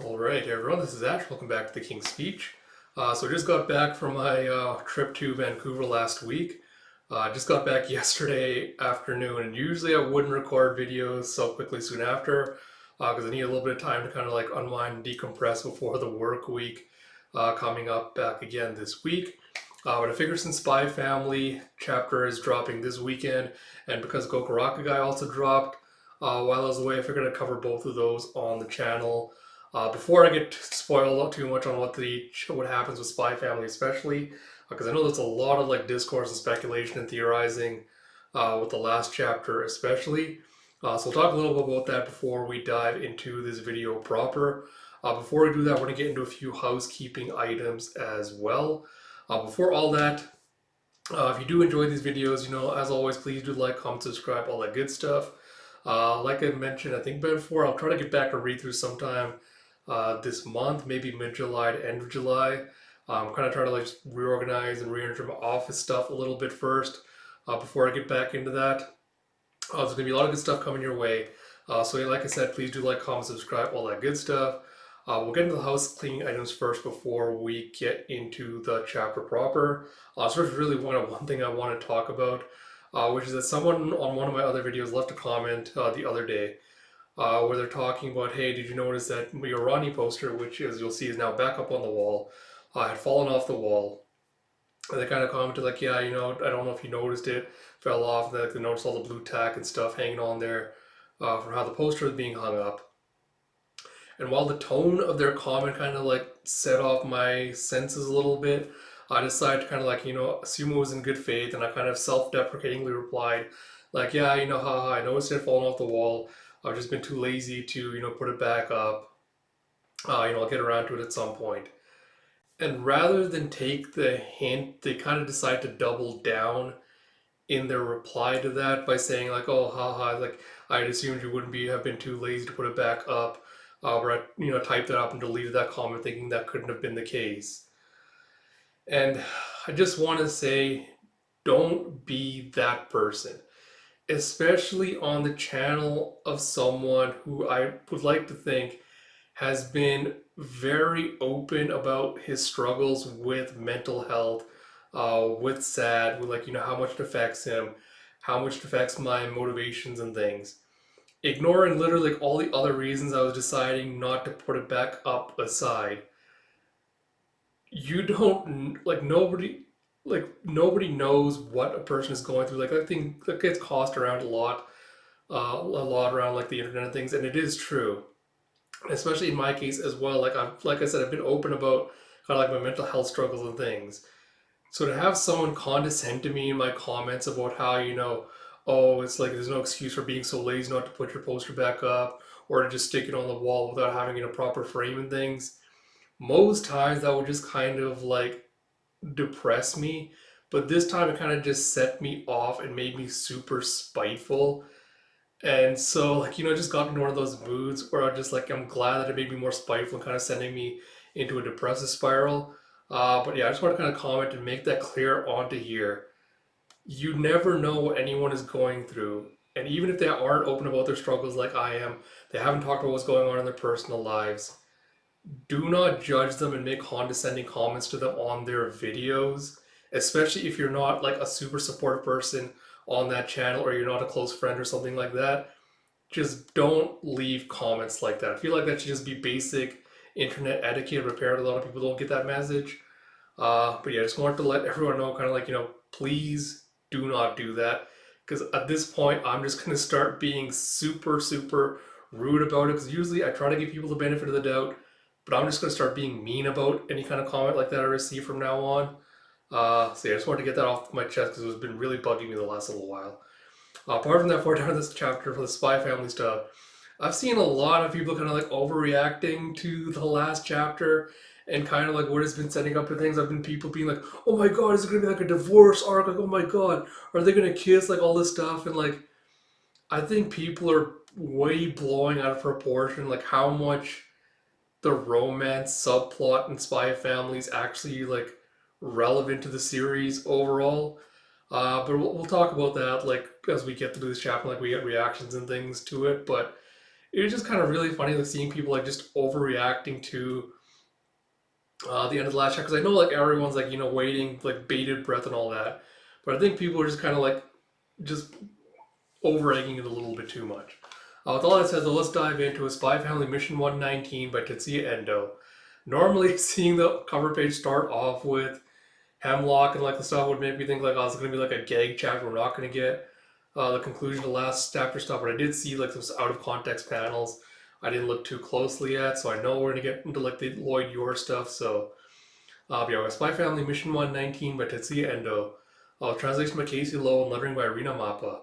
All right, everyone, this is Ash. Welcome back to the King's Speech. So I just got back from my trip to Vancouver last week. I just got back yesterday afternoon, and usually I wouldn't record videos so quickly soon after because I need a little bit of time to kind of like unwind and decompress before the work week coming up back again this week. But I figured since Spy Family chapter is dropping this weekend, and because Gokuraka Guy also dropped while I was away, I figured I'd cover both of those on the channel. Before I get spoiled too much on what happens with Spy Family, especially because I know there's a lot of like discourse and speculation and theorizing with the last chapter, especially. So we'll talk a little bit about that before we dive into this video proper. Before we do that, we're going to get into a few housekeeping items as well. Before all that, if you do enjoy these videos, as always, please do like, comment, subscribe, all that good stuff. Like I mentioned, I think before, I'll try to get back to read through sometime this month, maybe mid-July to end of July. I'm kind of trying to like reorganize and rearrange my office stuff a little bit first before I get back into that. There's gonna be a lot of good stuff coming your way. So yeah, like I said, please do like, comment, subscribe, all that good stuff. We'll get into the house cleaning items first before we get into the chapter proper. So there's really one thing I want to talk about, which is that someone on one of my other videos left a comment the other day where they're talking about, hey, did you notice that your Ronnie poster, which as you'll see is now back up on the wall, had fallen off the wall. And they kind of commented like, yeah, I don't know if you noticed it, fell off. And they noticed all the blue tack and stuff hanging on there from how the poster was being hung up. And while the tone of their comment kind of like set off my senses a little bit, I decided to kind of like, assume it was in good faith. And I kind of self deprecatingly replied, like, yeah, haha, I noticed it falling off the wall. I've just been too lazy to, put it back up. I'll get around to it at some point. And rather than take the hint, they kind of decide to double down in their reply to that by saying like, "Oh, haha, like I'd assumed you wouldn't have been too lazy to put it back up, or I, typed that up and deleted that comment, thinking that couldn't have been the case." And I just want to say, don't be that person, especially on the channel of someone who I would like to think has been very open about his struggles with mental health, with SAD, with like, how much it affects him, how much it affects my motivations and things. Ignoring literally like all the other reasons I was deciding not to put it back up aside. You don't nobody knows what a person is going through. Like I think that gets tossed around a lot around like the internet and things, and it is true, especially in my case as well. Like I said, I've been open about kind of like my mental health struggles and things. So to have someone condescend to me in my comments about how oh, it's like there's no excuse for being so lazy not to put your poster back up or to just stick it on the wall without having it in a proper frame and things. Most times that would just kind of like depress me, but this time it kind of just set me off and made me super spiteful. And so, like, just got into one of those moods where I'm glad that it made me more spiteful and kind of sending me into a depressive spiral. But yeah, I just want to kind of comment and make that clear onto here. You never know what anyone is going through. And even if they aren't open about their struggles like I am, they haven't talked about what's going on in their personal lives. Do not judge them and make condescending comments to them on their videos, especially if you're not like a super supportive person on that channel or you're not a close friend or something like that. Just don't leave comments like that. I feel like that should just be basic internet etiquette. But apparently, a lot of people don't get that message. But yeah, I just wanted to let everyone know, kind of like, please do not do that. Because at this point, I'm just going to start being super, super rude about it. Because usually I try to give people the benefit of the doubt, but I'm just going to start being mean about any kind of comment like that I receive from now on. So yeah, I just wanted to get that off my chest because it's been really bugging me the last little while. Apart from that, for down this chapter for the Spy Family stuff, I've seen a lot of people kind of like overreacting to the last chapter and kind of like what has been setting up for things. I've been people being like, "Oh my god, is it gonna be like a divorce arc? Like, oh my god, are they gonna kiss? Like all this stuff." And like, I think people are way blowing out of proportion, like how much the romance subplot in Spy Family is actually like relevant to the series overall. But we'll talk about that like as we get through this chapter, like we get reactions and things to it. But it was just kind of really funny like seeing people like just overreacting to the end of the last chapter. Because I know like everyone's like waiting like bated breath and all that, but I think people are just kind of like just over egging it a little bit too much. With all that said, though, let's dive into a Spy Family Mission 119 by Tetsuya Endo. Normally, seeing the cover page start off with Hemlock and like the stuff would make me think like, oh, it's going to be like a gag chapter. We're not going to get the conclusion of the last chapter stuff, but I did see like those out of context panels. I didn't look too closely at, so I know we're going to get into like the Lloyd Yor stuff. So, yeah, Spy Family Mission 119 by Tetsuya Endo. Translation by Casey Lowe and lettering by Irina Mappa.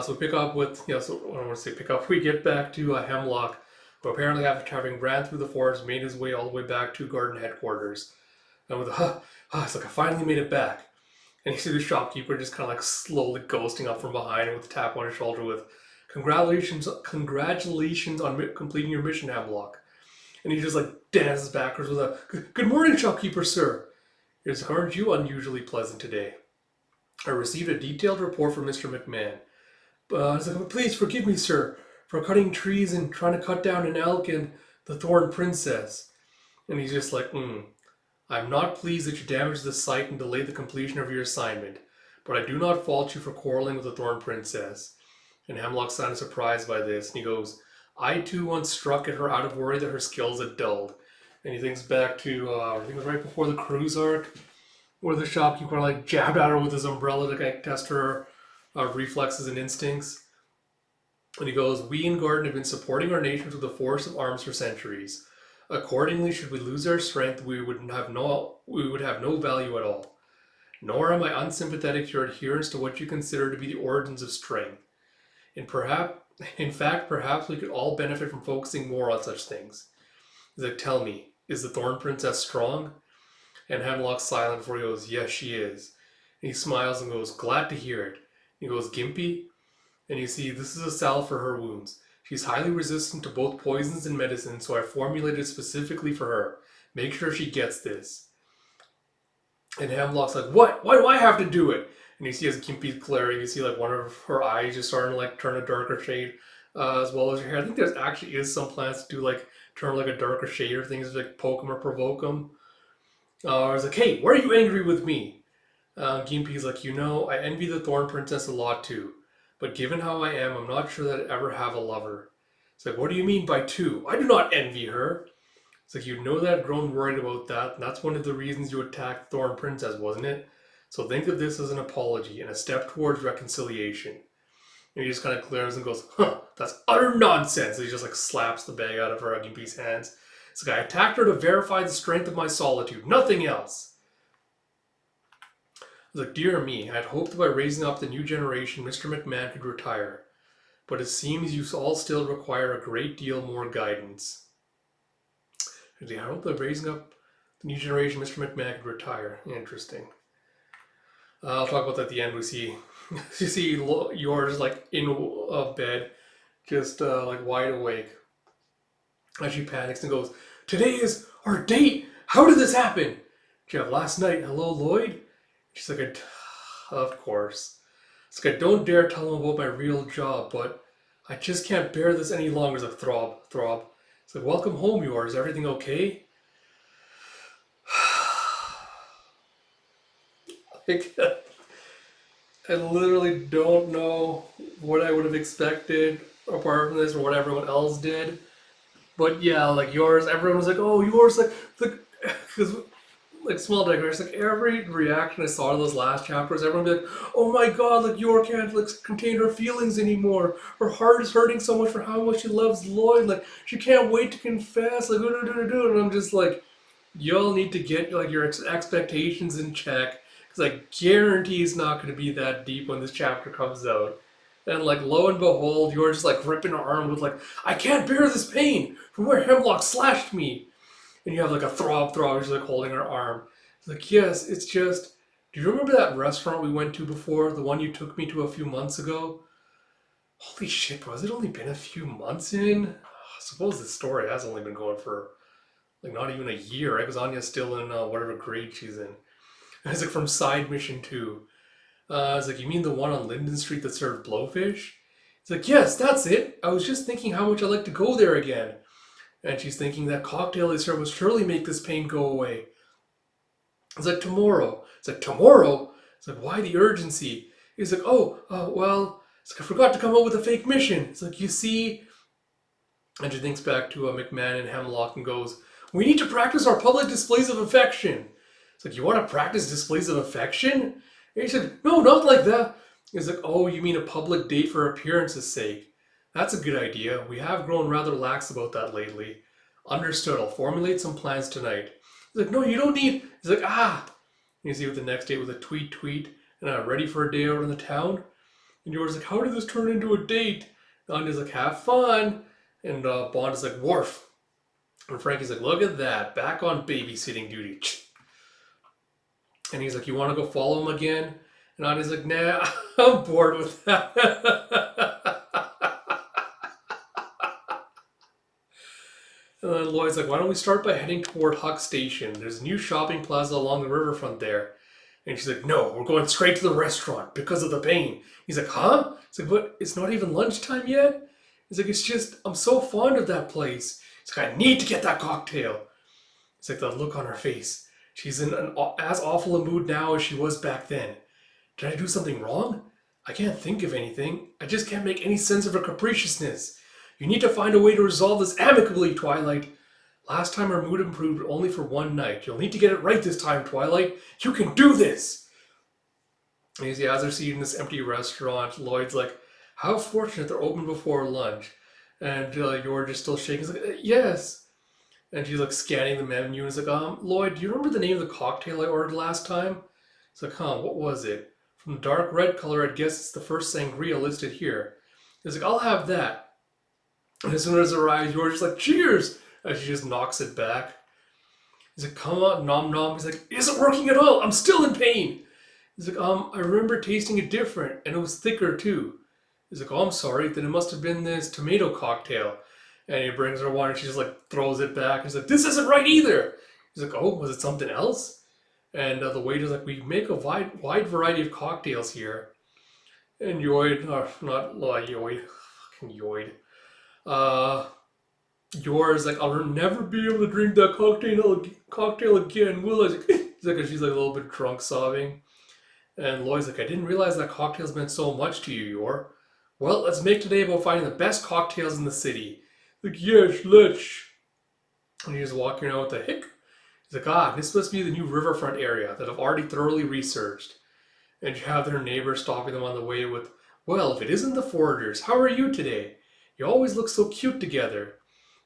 So we pick up with, so I don't want to say pick up, we get back to Hemlock, who apparently after having ran through the forest, made his way all the way back to garden headquarters. And with it's like I finally made it back. And you see the shopkeeper just kind of like slowly ghosting up from behind with a tap on his shoulder with, congratulations on completing your mission, Hemlock. And he just like dances backwards with a, good morning, shopkeeper, sir. It aren't you unusually pleasant today? I received a detailed report from Mr. McMahon. I was like, please forgive me, sir, for cutting trees and trying to cut down an elk and the Thorn Princess. And he's just like, I'm not pleased that you damaged the site and delayed the completion of your assignment, but I do not fault you for quarreling with the Thorn Princess. And Hemlock sounded surprised by this, and he goes, I too once struck at her out of worry that her skills had dulled. And he thinks back to, I think it was right before the cruise arc, where the shopkeeper like jabbed at her with his umbrella to like, test her reflexes and instincts. And he goes, we in Garden have been supporting our nations with a force of arms for centuries. Accordingly, should we lose our strength, we would have no value at all. Nor am I unsympathetic to your adherence to what you consider to be the origins of strength. In fact, perhaps we could all benefit from focusing more on such things. He's like, tell me, is the Thorn Princess strong? And Hemlock's silent before he goes, yes, she is. And he smiles and goes, glad to hear it. He goes, Gimpy? And you see, this is a salve for her wounds. She's highly resistant to both poisons and medicine, so I formulated it specifically for her. Make sure she gets this. And Hemlock's like, what? Why do I have to do it? And you see as Gimpy's glaring, you see like one of her eyes just starting to like turn a darker shade, as well as her hair. I think there's actually is some plants to do like turn like a darker shade or things like poke them or provoke them. I was like, hey, why are you angry with me? Gimpy's like, I envy the Thorn Princess a lot too. But given how I am, I'm not sure that I'd ever have a lover. It's like, what do you mean by two? I do not envy her. It's like, that I've grown worried about that, and that's one of the reasons you attacked Thorn Princess, wasn't it? So think of this as an apology and a step towards reconciliation. And he just kind of glares and goes, that's utter nonsense. And he just like slaps the bag out of her Gimpy's hands. It's like, I attacked her to verify the strength of my solitude, nothing else. I was like, dear me, I had hoped that by raising up the new generation, Mr. McMahon could retire. But it seems you all still require a great deal more guidance. I hope that raising up the new generation, Mr. McMahon could retire. Interesting. I'll talk about that at the end. We see, you see yours like in bed, just like wide awake. As she panics and goes, today is our date. How did this happen? Jeff, last night. Hello, Lloyd? She's like, of course. It's like, I don't dare tell him about my real job, but I just can't bear this any longer. It's like, throb. It's like, welcome home, Yor. Is everything okay? Like, I literally don't know what I would have expected apart from this or what everyone else did. But yeah, like yours, everyone was like, oh, yours, like, because like small digression, like every reaction I saw to those last chapters, everyone would be like, oh my god, like Yor can't like contain her feelings anymore. Her heart is hurting so much for how much she loves Lloyd. Like she can't wait to confess. Like and I'm just like, y'all need to get like your expectations in check because I guarantee it's not going to be that deep when this chapter comes out. And like lo and behold, you're just like ripping her arm with like, I can't bear this pain from where Hemlock slashed me. And you have like a throb, she's like holding her arm. It's like, yes, it's just, do you remember that restaurant we went to before? The one you took me to a few months ago? Holy shit, bro, has it only been a few months in? I suppose this story has only been going for like not even a year, right? Because Anya's still in whatever grade she's in. And it's like from Side Mission 2. It's like, you mean the one on Linden Street that served blowfish? He's like, yes, that's it. I was just thinking how much I'd like to go there again. And she's thinking that cocktail they serve will surely make this pain go away. It's like, tomorrow. It's like, tomorrow? It's like, why the urgency? He's like, oh, well, it's like, I forgot to come up with a fake mission. It's like, you see. And she thinks back to McMahon and Hemlock and goes, we need to practice our public displays of affection. It's like, you want to practice displays of affection? And he said, no, not like that. He's like, oh, you mean a public date for appearance's sake? That's a good idea. We have grown rather lax about that lately. Understood. I'll formulate some plans tonight. He's like, no, you don't need. He's like, ah. And you see with the next date with a tweet, and ready for a day out in the town. And Yor's like, how did this turn into a date? And Anya's like, have fun. And Bond is like, Worf. And Frankie's like, look at that, back on babysitting duty. And he's like, you want to go follow him again? And Anya's like, nah, I'm bored with that. And then Lloyd's like, why don't we start by heading toward Huck Station? There's a new shopping plaza along the riverfront there. And she's like, no, we're going straight to the restaurant because of the pain. He's like, huh? He's like, but it's not even lunchtime yet? He's like, it's just, I'm so fond of that place. He's like, I need to get that cocktail. It's like that look on her face. She's in as awful a mood now as she was back then. Did I do something wrong? I can't think of anything. I just can't make any sense of her capriciousness. You need to find a way to resolve this amicably, Twilight. Last time our mood improved only for one night. You'll need to get it right this time, Twilight. You can do this! And as they're seated in this empty restaurant, Lloyd's like, how fortunate they're open before lunch. And Yor just still shaking. He's like, yes. And she's like scanning the menu and is like, Lloyd, do you remember the name of the cocktail I ordered last time? It's like, what was it? From the dark red color, I'd guess it's the first sangria listed here. He's like, I'll have that. And as soon as it arrives, Yor's just like, cheers! And she just knocks it back. He's like, come on, nom nom. He's like, it isn't working at all. I'm still in pain. He's like, I remember tasting it different, and it was thicker too. He's like, oh, I'm sorry. Then it must have been this tomato cocktail. And he brings her one, and she just like throws it back. He's like, this isn't right either. He's like, oh, was it something else? And the waiter's like, we make a wide variety of cocktails here. And Yoid, not Yoid, fucking Yoid. Yor's like, I'll never be able to drink that cocktail again, will I? He's like, she's like a little bit drunk, sobbing. And Lloyd's like, I didn't realize that cocktails meant so much to you, Yor. Well, let's make today about finding the best cocktails in the city. Like, yes, let's. And he's walking around with a hick. He's like, this must be the new riverfront area that I've already thoroughly researched. And you have their neighbor stopping them on the way with, well, if it isn't the Foragers, how are you today? You always look so cute together.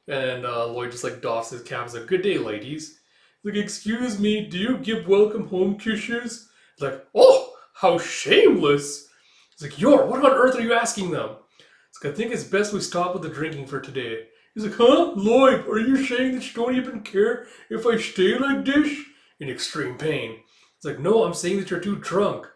And Lloyd just like doffs his cap. He's like, good day, ladies. He's like, excuse me, do you give welcome home kisses? He's like, oh, how shameless. He's like, Yor, what on earth are you asking them? He's like, I think it's best we stop with the drinking for today. He's like, huh? Lloyd, are you saying that you don't even care if I stay like this? In extreme pain. He's like, no, I'm saying that you're too drunk.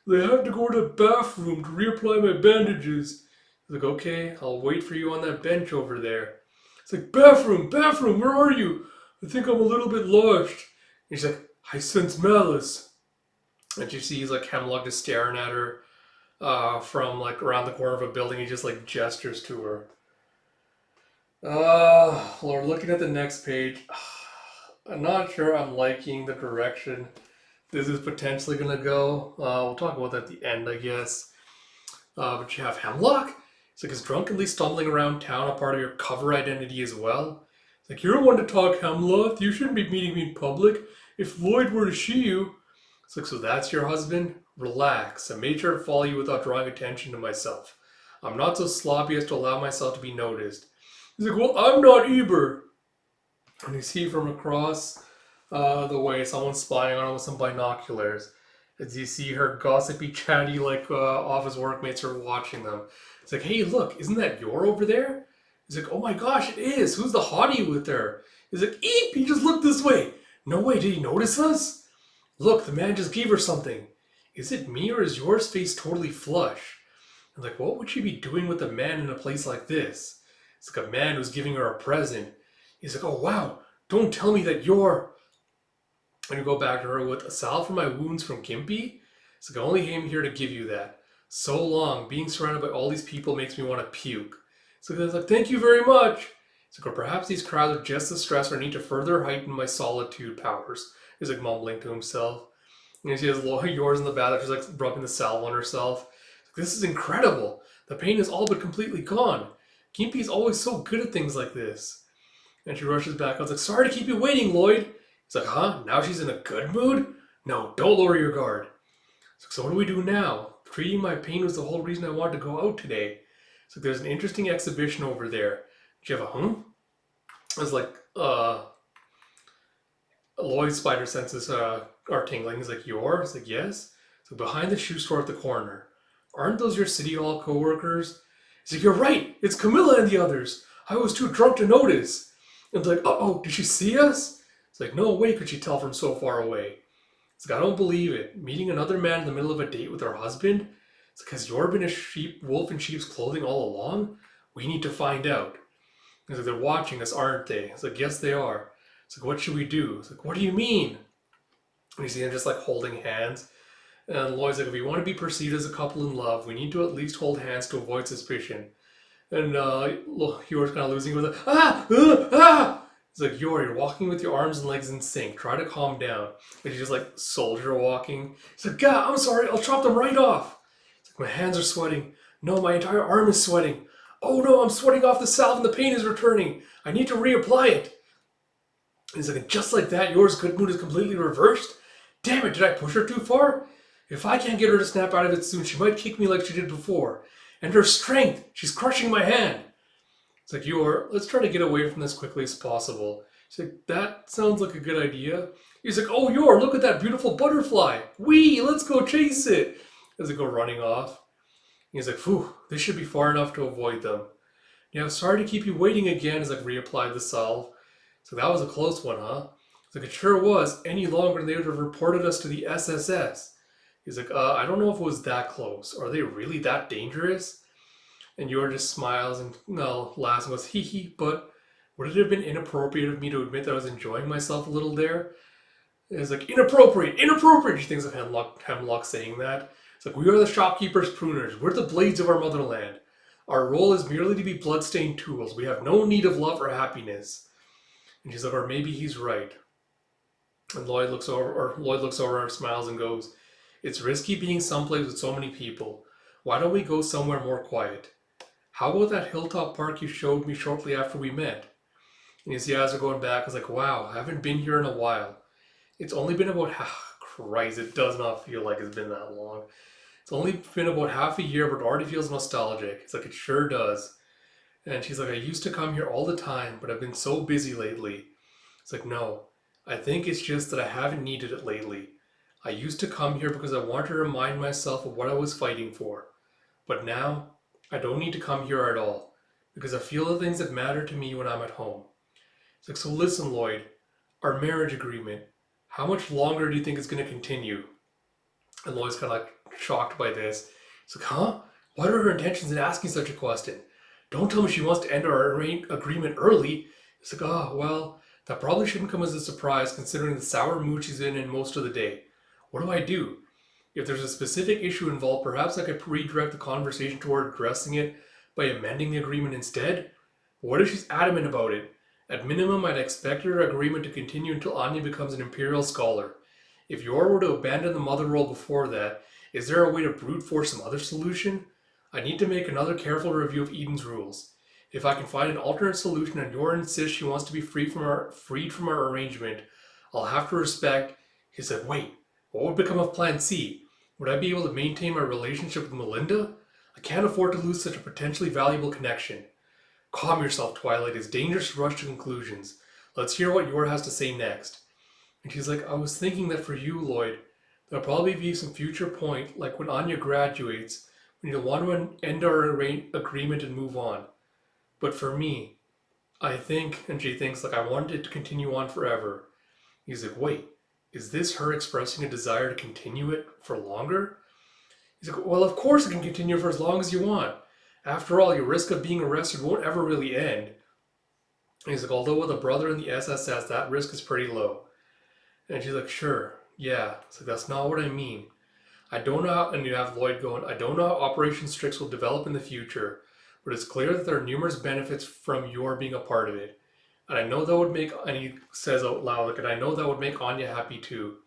They have to go to the bathroom to reapply my bandages. He's like, okay, I'll wait for you on that bench over there. It's like, bathroom, where are you? I think I'm a little bit lost. And she's like, I sense malice. And she sees like Hemlock just staring at her from like around the corner of a building. He just like gestures to her. Lord, looking at the next page, I'm not sure I'm liking the direction this is potentially going to go. We'll talk about that at the end, I guess. But you have Hemlock. It's like, is drunkenly stumbling around town a part of your cover identity as well? It's like, you're one to talk, Hemlock. You shouldn't be meeting me in public. If Lloyd were to see you. It's like, so that's your husband? Relax. I made sure to follow you without drawing attention to myself. I'm not so sloppy as to allow myself to be noticed. He's like, well, I'm not Eber. And you see from across the way someone's spying on him with some binoculars. As you see her gossipy, chatty, like office workmates are watching them. It's like, hey, look, isn't that Yor over there? He's like, oh my gosh, it is. Who's the hottie with her? He's like, eep, he just looked this way. No way, did he notice us? Look, the man just gave her something. Is it me or is Yor's face totally flush? And like, what would she be doing with a man in a place like this? It's like a man who's giving her a present. He's like, oh wow, don't tell me that Yor... And you go back to her with a salve for my wounds from Gimpy. It's like, I only came here to give you that. so long. Being surrounded by all these people makes me want to puke. So he's like, thank you very much. He's like, or perhaps these crowds are just the stress or need to further heighten my solitude powers. He's like mumbling to himself. And you see his yours in the bath, she's like rubbing the salve on herself. This is incredible. The pain is all but completely gone. Gimpy's always so good at things like this. And she rushes back. I was like, sorry to keep you waiting, Lloyd. He's like, huh? Now she's in a good mood? No, don't lower your guard. So what do we do now? Treating my pain was the whole reason I wanted to go out today. So there's an interesting exhibition over there. Do you have a I was like, Lloyd's spider senses are tingling. He's like, yours? Like, yes. So behind the shoe store at the corner. Aren't those your City Hall co-workers? He's like, you're right. It's Camilla and the others. I was too drunk to notice. And like, uh-oh, did she see us? It's like, no way could she tell from so far away. It's like, I don't believe it. Meeting another man in the middle of a date with her husband? It's like, has Yor been a wolf in sheep's clothing all along? We need to find out. It's like, they're watching us, aren't they? It's like, yes, they are. It's like, what should we do? It's like, what do you mean? And you see them just like holding hands. And Lloyd's like, if we want to be perceived as a couple in love, we need to at least hold hands to avoid suspicion. And Yor's kind of losing it with a, ah! It's like, you're walking with your arms and legs in sync. Try to calm down. And he's just like soldier walking. He's like, God, I'm sorry. I'll chop them right off. It's like, my hands are sweating. No, my entire arm is sweating. Oh no, I'm sweating off the salve and the pain is returning. I need to reapply it. And he's like, just like that, Yor's good mood is completely reversed. Damn it, did I push her too far? If I can't get her to snap out of it soon, she might kick me like she did before. And her strength, she's crushing my hand. It's like, Yor, let's try to get away from this quickly as possible. She's like, that sounds like a good idea. He's like, oh, Yor, look at that beautiful butterfly. Wee, let's go chase it. As they go running off. He's like, phew, this should be far enough to avoid them. Yeah, sorry to keep you waiting again, as like reapplied the salve. So that was a close one, huh? It's like, it sure was. Any longer and they would have reported us to the SSS. He's like, I don't know if it was that close. Are they really that dangerous? And Yor just smiles and laughs and goes, hee hee, but would it have been inappropriate of me to admit that I was enjoying myself a little there? And it's like, inappropriate! She thinks of Hemlock saying that. It's like, we are the shopkeeper's pruners. We're the blades of our motherland. Our role is merely to be bloodstained tools. We have no need of love or happiness. And she's like, or maybe he's right. And Lloyd looks over her, smiles and goes, it's risky being someplace with so many people. Why don't we go somewhere more quiet? How about that hilltop park you showed me shortly after we met? And you see as they're going back, it's like, wow, I haven't been here in a while. It's only been about Christ, it does not feel like it's been that long. It's only been about half a year, but it already feels nostalgic. It's like, it sure does. And she's like, I used to come here all the time, but I've been so busy lately. It's like, no, I think it's just that I haven't needed it lately. I used to come here because I wanted to remind myself of what I was fighting for. But now, I don't need to come here at all, because I feel the things that matter to me when I'm at home. It's like, so listen, Lloyd, our marriage agreement, how much longer do you think it's going to continue? And Lloyd's kind of like shocked by this. It's like, huh? What are her intentions in asking such a question? Don't tell me she wants to end our agreement early. It's like, oh, well, that probably shouldn't come as a surprise considering the sour mood she's in most of the day. What do I do? If there's a specific issue involved, perhaps I could redirect the conversation toward addressing it by amending the agreement instead? But what if she's adamant about it? At minimum, I'd expect her agreement to continue until Anya becomes an Imperial Scholar. If Yor were to abandon the mother role before that, is there a way to brute force some other solution? I need to make another careful review of Eden's rules. If I can find an alternate solution and Yor insists she wants to be freed from our arrangement, I'll have to respect. He said, wait, what would become of Plan C? Would I be able to maintain my relationship with Melinda? I can't afford to lose such a potentially valuable connection. Calm yourself, Twilight. It's dangerous to rush to conclusions. Let's hear what Yor has to say next. And she's like, I was thinking that for you, Lloyd, there'll probably be some future point, like when Anya graduates, when you'll want to end our agreement and move on. But for me, I think, and she thinks, like, I wanted it to continue on forever. He's like, wait, is this her expressing a desire to continue it for longer? He's like, well, of course it can continue for as long as you want. After all, your risk of being arrested won't ever really end. And he's like, although with a brother in the SSS, that risk is pretty low. And she's like, sure, yeah. It's like, that's not what I mean. I don't know how, and you have Lloyd going, I don't know how Operation Strix will develop in the future, but it's clear that there are numerous benefits from your being a part of it. And I know that would make, and he says out loud, like, and I know that would make Anya happy too.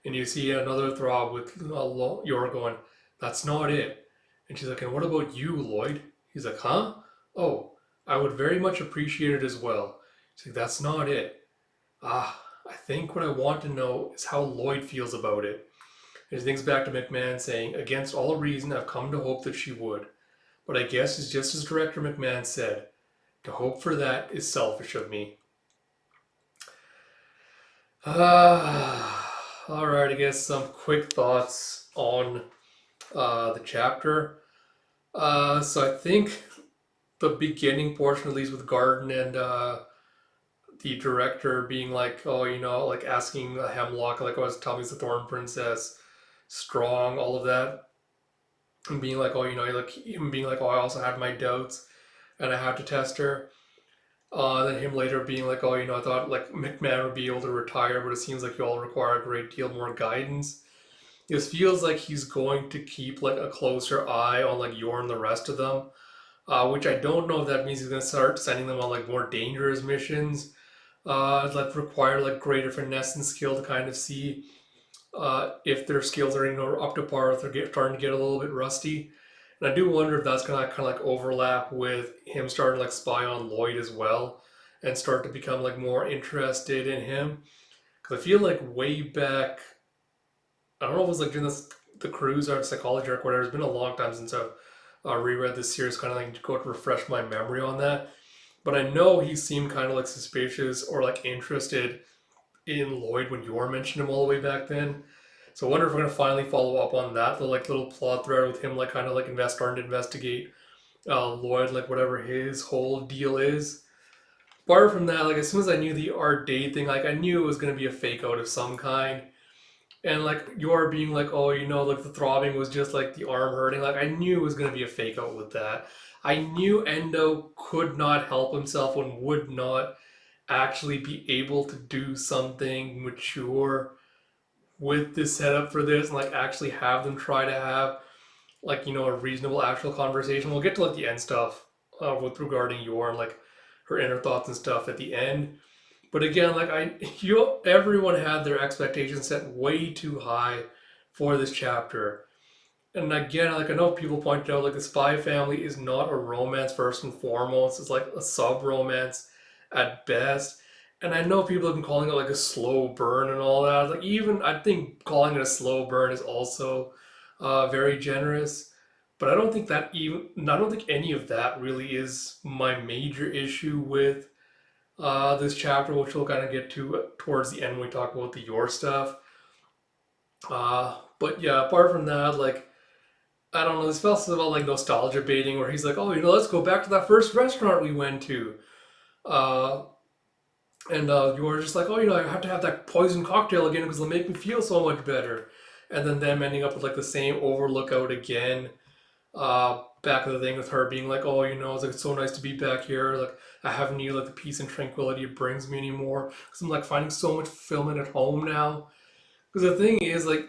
And you see another throb with Yor going, that's not it. And she's like, and what about you, Lloyd? He's like, huh? Oh, I would very much appreciate it as well. She's like, that's not it. I think what I want to know is how Lloyd feels about it. And he thinks back to McMahon saying, against all reason, I've come to hope that she would. But I guess it's just as Director McMahon said, to hope for that is selfish of me. Alright, I guess some quick thoughts on the chapter. So I think the beginning portion, at least with Garden and the director being like, oh, like asking Hemlock, like, I was telling me the Thorn Princess, strong, all of that, and being like, oh, like him being like, oh, I also had my doubts, and I had to test her. Then him later being like, oh, I thought like McMahon would be able to retire, but it seems like you all require a great deal more guidance. This feels like he's going to keep like a closer eye on like Yor and the rest of them, which I don't know if that means he's going to start sending them on like more dangerous missions that require like greater finesse and skill to kind of see if their skills are up to par, if they're starting to get a little bit rusty. And I do wonder if that's gonna kind of like overlap with him starting to like spy on Lloyd as well, and start to become like more interested in him. Because I feel like way back, I don't know if it was like during the cruise or psychology arc, or whatever. It's been a long time since I've reread this series, kind of like to go to refresh my memory on that. But I know he seemed kind of like suspicious or like interested in Lloyd when Yor mentioned him all the way back then. So I wonder if we're gonna finally follow up on that, the like little plot thread with him like kind of like starting to investigate Lloyd, like whatever his whole deal is. Apart from that, like as soon as I knew the art date thing, like I knew it was gonna be a fake out of some kind. And like Yor being like, oh, like the throbbing was just like the arm hurting. Like I knew it was gonna be a fake out with that. I knew Endo could not help himself and would not actually be able to do something mature with this setup for this and like actually have them try to have like a reasonable actual conversation. We'll get to like the end stuff with regarding Yor and like her inner thoughts and stuff at the end. But again, like everyone had their expectations set way too high for this chapter. And again, like I know people pointed out, like the Spy Family is not a romance first and foremost. It's like a sub romance at best. And I know people have been calling it like a slow burn and all that. Like even I think calling it a slow burn is also very generous. But I don't think any of that really is my major issue with this chapter, which we'll kind of get to towards the end when we talk about the Yor stuff. But yeah, apart from that, like I don't know, this felt about like nostalgia baiting, where he's like, oh, let's go back to that first restaurant we went to. Uh, and you were just like, oh, I have to have that poison cocktail again because it'll make me feel so much better. And then them ending up with like the same overlookout again. Back of the thing with her being like, oh, it's like it's so nice to be back here. Like I haven't needed like the peace and tranquility it brings me anymore because I'm like finding so much fulfillment at home now. Because the thing is, like,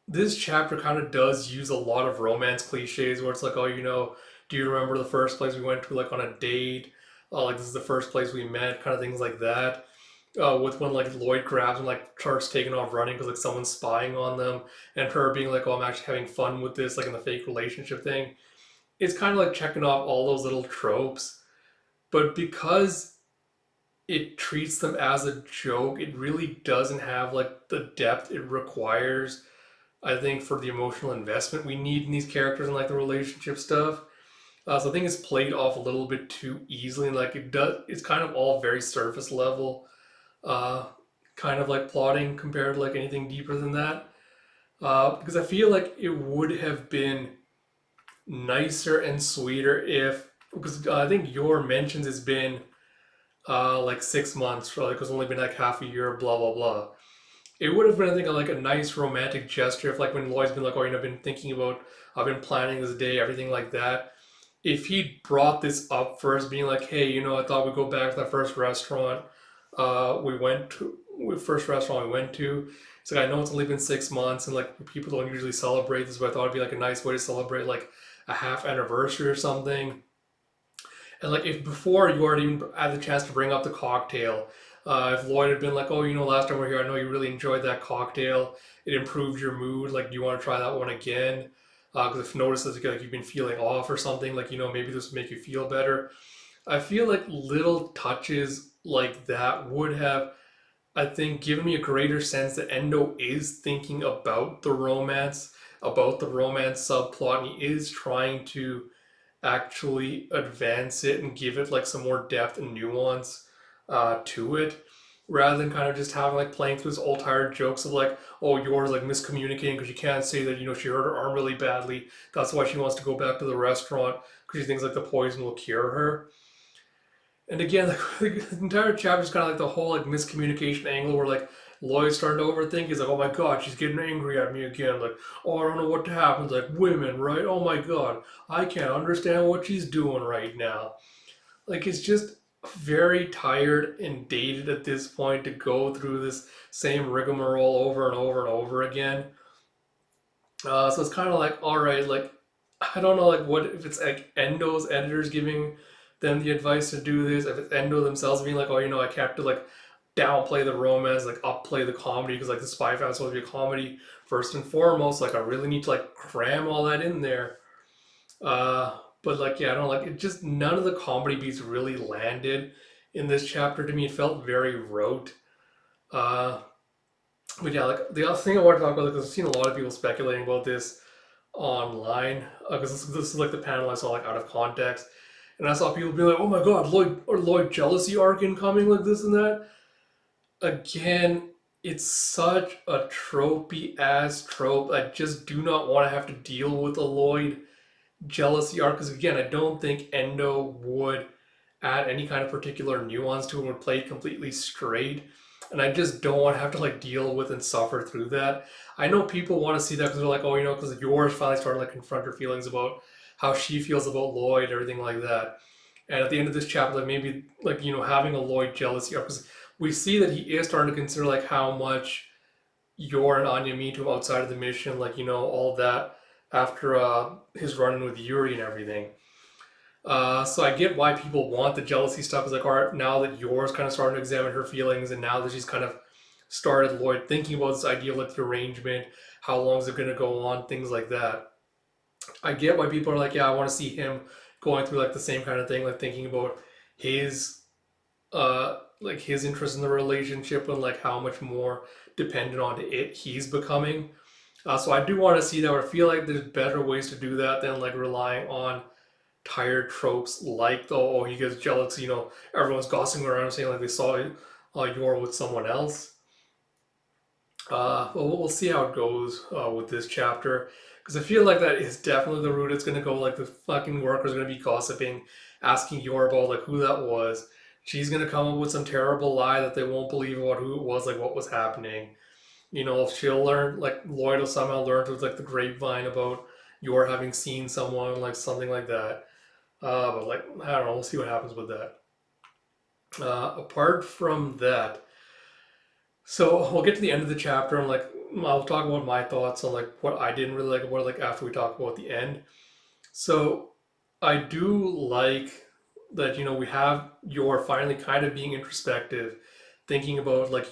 this chapter kind of does use a lot of romance cliches where it's like, oh, do you remember the first place we went to, like, on a date? Like, this is the first place we met, kind of things like that. With when, like, Lloyd grabs and, like, starts taking off running because, like, someone's spying on them, and her being like, oh, I'm actually having fun with this, like, in the fake relationship thing. It's kind of like checking off all those little tropes. But because it treats them as a joke, it really doesn't have, like, the depth it requires, I think, for the emotional investment we need in these characters and like the relationship stuff. So I think it's played off a little bit too easily. Like it does, it's kind of all very surface level, uh, kind of like plotting compared to like anything deeper than that. Because I feel like it would have been nicer and sweeter if, because I think Yor mentions it's been like 6 months, or like it's only been like half a year, blah blah blah. It would have been, I think, like a nice romantic gesture if, like, when Lloyd's been like, oh, I've been thinking about, I've been planning this day, everything like that. If he brought this up first, being like, hey, I thought we'd go back to that first restaurant we went to first restaurant we went to. It's like I know it's only been 6 months, and like people don't usually celebrate this, but I thought it'd be like a nice way to celebrate like a half anniversary or something. And like if before you already even had the chance to bring up the cocktail, if Lloyd had been like, oh, last time we are here, I know you really enjoyed that cocktail. It improved your mood. Like, do you want to try that one again? Because if you notice that like you've been feeling off or something, like maybe this would make you feel better. I feel like little touches like that would have, I think, given me a greater sense that Endo is thinking about the romance subplot, and he is trying to actually advance it and give it like some more depth and nuance to it, rather than kind of just having like playing through those old tired jokes of like, oh, yours like miscommunicating because you can't say that she hurt her arm really badly. That's why she wants to go back to the restaurant because she thinks like the poison will cure her. And again, like the entire chapter is kind of like the whole like miscommunication angle where like Lloyd's starting to overthink. He's like, "Oh my god, she's getting angry at me again." Like, "Oh, I don't know what happens." Like, women, right? Oh my god, I can't understand what she's doing right now. Like, it's just very tired and dated at this point to go through this same rigmarole over and over and over again. So it's kind of like, all right, like I don't know, like what if it's like Endo's editors giving them the advice to do this, if it's Endo themselves being like, oh, I have to like downplay the romance, like upplay the comedy because like the Spy Family is supposed to be a comedy first and foremost. Like I really need to like cram all that in there. But like yeah, I don't like it. Just none of the comedy beats really landed in this chapter to me. It felt very rote. Uh, but yeah, like the other thing I want to talk about, because I've seen a lot of people speculating about this online, because this is like the panel I saw like out of context, and I saw people be like, "Oh my God, Lloyd jealousy arc incoming," like this and that. Again, it's such a tropey ass trope. I just do not want to have to deal with a Lloyd jealousy arc because again, I don't think Endo would add any kind of particular nuance to it, would play it completely straight. And I just don't want to have to like deal with and suffer through that. I know people want to see that because they're like, oh, because yours finally started like confront her feelings about how she feels about Lloyd, everything like that. And at the end of this chapter, like maybe like having a Lloyd jealousy arc, because we see that he is starting to consider like how much Yor and Anya mean to him outside of the mission, like all of that after his run-in with Yuri and everything. So I get why people want the jealousy stuff. It's like, all right, now that Yor's kind of starting to examine her feelings, and now that she's kind of started Lloyd thinking about this idea of like the arrangement, how long is it going to go on, things like that. I get why people are like, yeah, I want to see him going through like the same kind of thing, like thinking about his like his interest in the relationship and like how much more dependent on it he's becoming. So I do want to see that. Or I feel like there's better ways to do that than like relying on tired tropes like the oh he gets jealous, everyone's gossiping around saying like they saw Yor with someone else. But we'll see how it goes with this chapter because I feel like that is definitely the route it's gonna go. Like the fucking worker's gonna be gossiping, asking Yor about like who that was. She's gonna come up with some terrible lie that they won't believe about who it was, like what was happening. She'll learn like Lloyd will somehow learn through like the grapevine about Yor having seen someone, like something like that. But like I don't know, we'll see what happens with that. Apart from that, so we'll get to the end of the chapter and like I'll talk about my thoughts on like what I didn't really like, what like after we talk about the end. So I do like that we have Yor finally kind of being introspective, thinking about like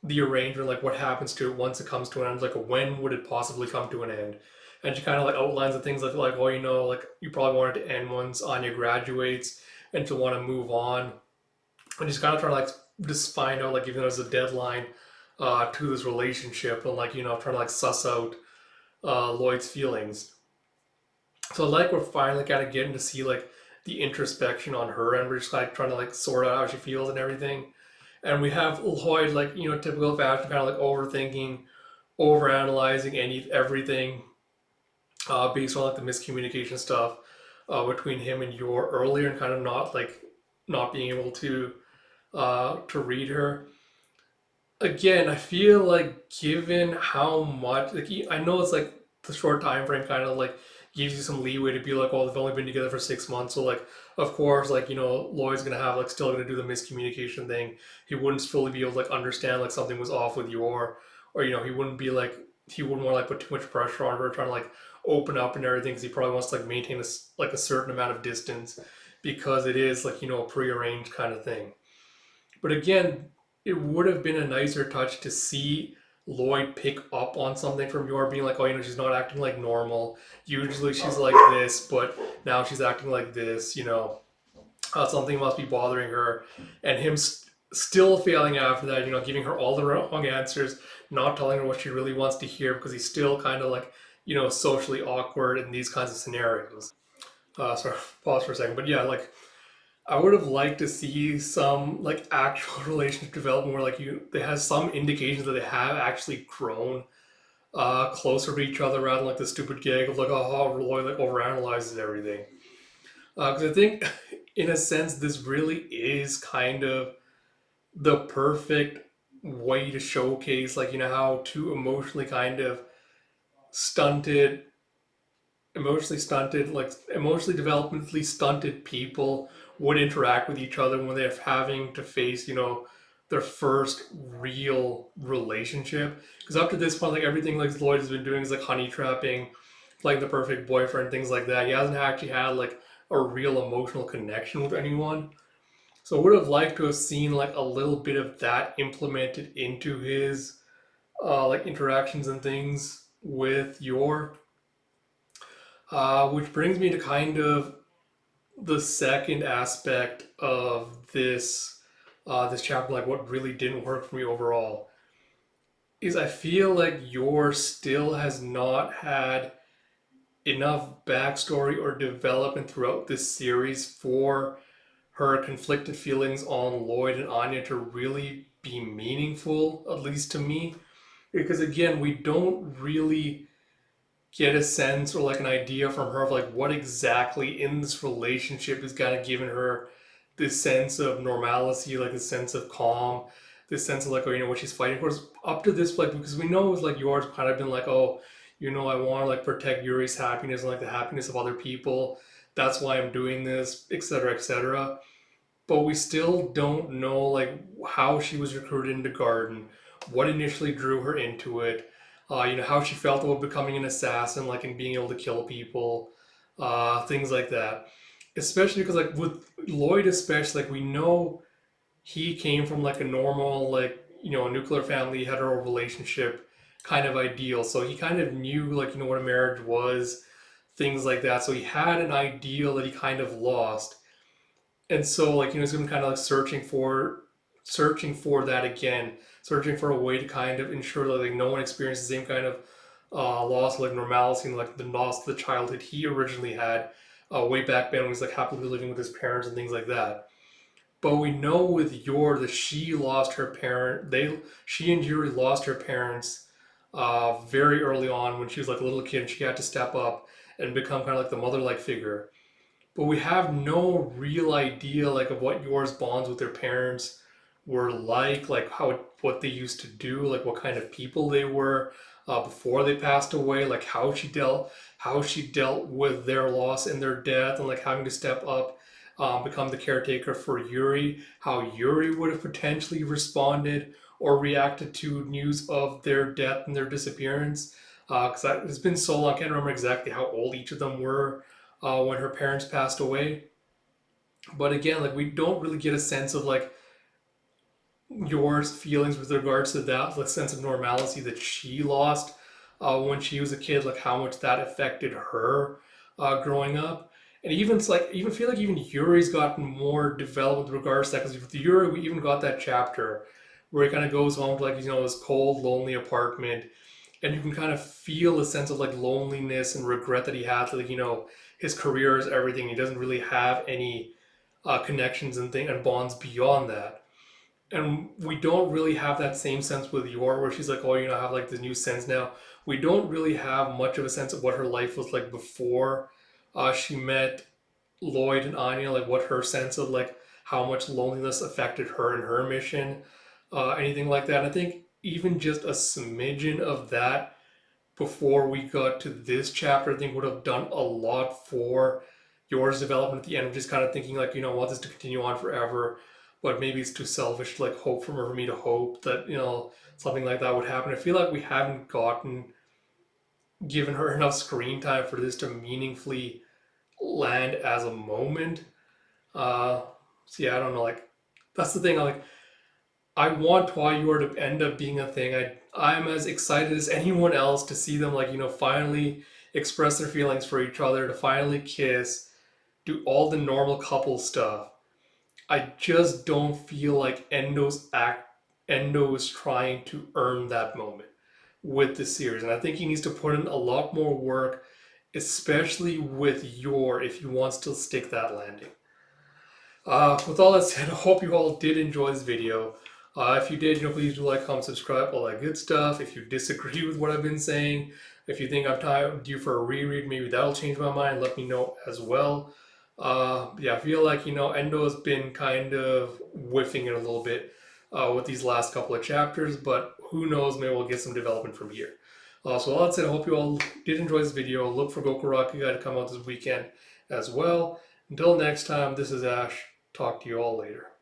the arrangement, like what happens to it once it comes to an end, like when would it possibly come to an end? And she kind of like outlines the things like oh like you probably want it to end once Anya graduates and to want to move on, and she's kind of trying to like just find out like even though there's a deadline to this relationship and like trying to like suss out Lloyd's feelings. So like we're finally kind of getting to see like the introspection on her and we're just like trying to like sort out how she feels and everything. And we have Lloyd like typical fashion kind of like overthinking, overanalyzing everything based on like the miscommunication stuff between him and Yor earlier and kind of not being able to read her. Again, I feel like given how much like I know it's like the short time frame kind of like gives you some leeway to be like, oh, they've only been together for 6 months, so like, of course, like, Lloyd's gonna have like still gonna do the miscommunication thing. He wouldn't fully be able to like understand like something was off with Yor, or he wouldn't be like he wouldn't want to like put too much pressure on her trying to like open up and everything, because he probably wants to like maintain like a certain amount of distance, because it is like a prearranged kind of thing. But again, it would have been a nicer touch to see Lloyd pick up on something from Yor, being like, oh, she's not acting like normal. Usually she's like this, but now she's acting like this. Something must be bothering her, and him still failing after that. Giving her all the wrong answers, not telling her what she really wants to hear, because he's still kind of like socially awkward in these kinds of scenarios. Sorry, pause for a second, but yeah, like I would have liked to see some like actual relationship development where like they have some indications that they have actually grown closer to each other, rather than like the stupid gag of like, oh, how Roy like overanalyzes everything. Because I think in a sense this really is kind of the perfect way to showcase like how two stunted emotionally developmentally stunted people would interact with each other when they're having to face their first real relationship. Because up to this point, like everything like Lloyd has been doing is like honey trapping, like the perfect boyfriend, things like that. He hasn't actually had like a real emotional connection with anyone. So I would have liked to have seen like a little bit of that implemented into his like interactions and things with Yor. Which brings me to kind of the second aspect of this chapter, like what really didn't work for me overall, is I feel like Yor still has not had enough backstory or development throughout this series for her conflicted feelings on Lloyd and Anya to really be meaningful, at least to me. Because again, we don't really get a sense or like an idea from her of like what exactly in this relationship is kind of giving her this sense of normalcy, like this sense of calm, this sense of like, oh, what she's fighting for. Up to this point, because we know it's like yours kind of been like, oh, I want to like protect Yuri's happiness and like the happiness of other people. That's why I'm doing this, etc., etc. But we still don't know like how she was recruited into Garden, what initially drew her into it, how she felt about becoming an assassin, like and being able to kill people, things like that. Especially because like with Lloyd, especially like we know he came from like a normal like a nuclear family, hetero relationship kind of ideal. So he kind of knew like what a marriage was, things like that. So he had an ideal that he kind of lost, and so like he's been kind of like searching for that again, searching for a way to kind of ensure that like no one experiences the same kind of loss of like normalcy and like the loss of the childhood he originally had way back then when he was like happily living with his parents and things like that. But we know with Yor that she lost her parent. She and Yuri lost her parents very early on when she was like a little kid, and she had to step up and become kind of like the mother-like figure. But we have no real idea like of what Yor's bonds with their parents were like how what they used to do, like what kind of people they were before they passed away, like how she dealt with their loss and their death, and like having to step up, become the caretaker for Yuri, how Yuri would have potentially responded or reacted to news of their death and their disappearance. Because it's been so long, I can't remember exactly how old each of them were when her parents passed away. But again, like we don't really get a sense of like your feelings with regards to that, the sense of normalcy that she lost when she was a kid, like how much that affected her growing up. And even it's like even feel like even Yuri's gotten more developed with regards to that, because with Yuri we even got that chapter where he kind of goes home to like his cold, lonely apartment, and you can kind of feel a sense of like loneliness and regret that he had to like his career is everything. He doesn't really have any connections and thing and bonds beyond that. And we don't really have that same sense with Yor, where she's like, oh, I have like this new sense now. We don't really have much of a sense of what her life was like before she met Lloyd and Anya, like what her sense of like how much loneliness affected her and her mission, anything like that. And I think even just a smidgen of that before we got to this chapter, I think would have done a lot for Yor's development at the end. I'm just kind of thinking like, I want this to continue on forever, but maybe it's too selfish to like hope for me to hope that, something like that would happen. I feel like we haven't given her enough screen time for this to meaningfully land as a moment. Uh, so yeah, I don't know. Like that's the thing. Like I want Yor to end up being a thing. I'm as excited as anyone else to see them like finally express their feelings for each other, to finally kiss, do all the normal couple stuff. I just don't feel like Endo is trying to earn that moment with the series, and I think he needs to put in a lot more work, especially with Yor, if he wants to stick that landing. With all that said, I hope you all did enjoy this video. If you did, please do like, comment, subscribe, all that good stuff. If you disagree with what I've been saying, if you think I'm due for a reread, maybe that'll change my mind. Let me know as well. Yeah, I feel like Endo has been kind of whiffing it a little bit with these last couple of chapters, but who knows? Maybe we'll get some development from here. So all that said, I hope you all did enjoy this video. Look for Goku Rakugai to come out this weekend as well. Until next time, this is Ash. Talk to you all later.